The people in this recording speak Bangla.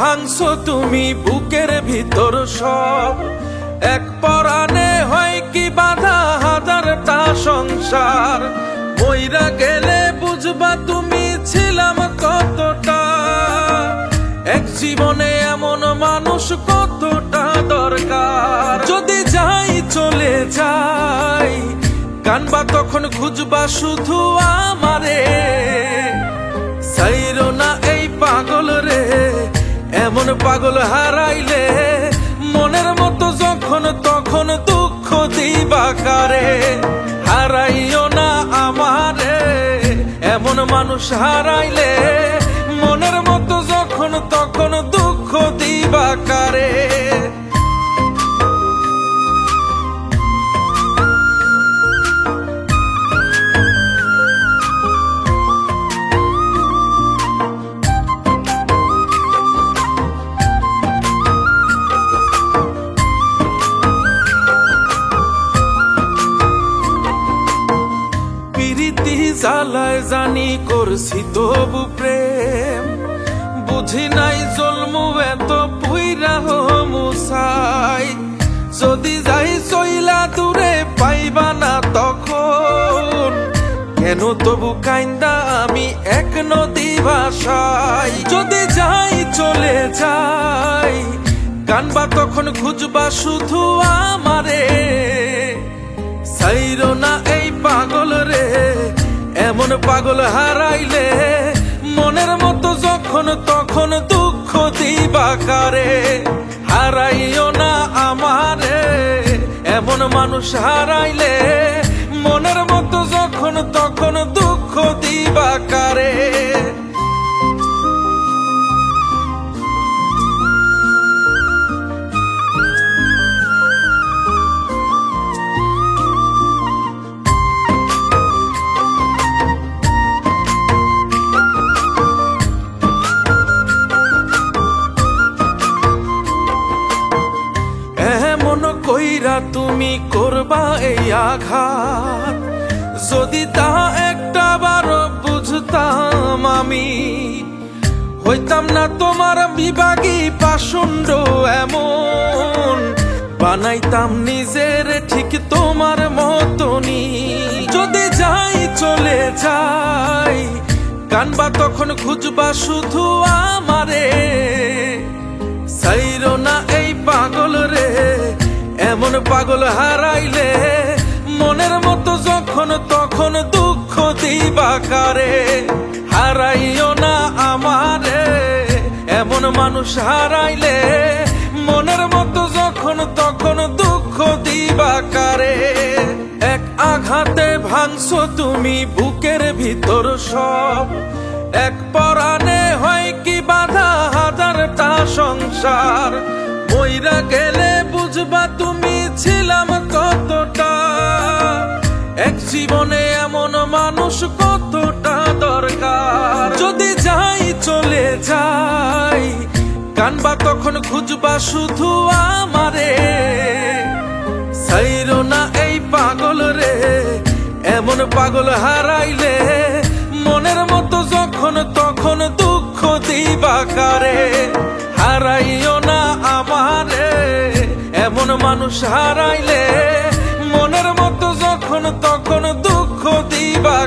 ভাঙছো তুমি বুকের ভিতর সব। এক পরাণে হয় কি বাধা হাজারটা সংসার। মইরা গেলে বুঝবা তুমি ছিলাম কতটা। এক জীবনে এমন মানুষ কতটা দরকার। যদি যাই চলে যাই কানবা তখন খুঁজবা শুধু আমারে। সাইরো না এই পাগল রে, এমন পাগল হারাইলে মনের মতো যখন তখন দুঃখ দিবা কারে। হারাইও না আমারে, এমন মানুষ হারাইলে মনের মতো যখন তখন দুঃখ দিবা কারে। জ্বালায় জানি করছি তবু প্রেম, বুঝি নাই জন্মু এত পুইরা মুসাই। যদি যাই চইলা দূরে পাইবা না তখন, কেন তবু কাইন্দা আমি এক নদী ভাষাই। যদি যাই চলে যাই কানবা তখন খুঁজবা শুধু আমারে। সাইরো না এই পাগল রে, এমন পাগল হারাইলে মনের মতো যখন তখন দুঃখ দিবা কারে। হারাইও না আমারে, এমন মানুষ হারাইলে মনের মতো যখন তখন দুঃখ দিবা কারে। কইরা তুমি করবা এই আঘাত, যদি তা একটা বার বুঝতাম আমি হইতাম না তোমার বিভাগী পাষণ্ড এমন। বানাইতাম নিজের ঠিক তোমার মতনই। যদি যাই চলে যাই কানবা তখন খুঁজবা শুধু আমারে। সাইরো না এই পাগল রে, এমন পাগল হারাইলে মনের মতো যখন তখন দুঃখ দিবা কারে। হারাইও না আমারে, এমন মানুষ হারাইলে মনের মতো যখন তখন দুঃখ দিবা কারে। এক আঘাতে ভাঙছো তুমি বুকের ভিতর সব। এক পরাণে হয় কি বাধা হাজারটা সংসার। মইরা গেলে বুঝবা তুমি ছিলাম কতটা। এক জীবনে এমন মানুষ কতটা দরকার। যদি যাই চলে যাই কানবা তখন খুঁজবা শুধু আমারে। সাইরো না এই পাগল রে, এমন পাগল হারাইলে মনের মতো যখন তখন দুঃখ দিবা কারে। হারাইও না আমারে, এমন মানুষ হারাইলে মনের মতো যখন তখন দুঃখ দিবা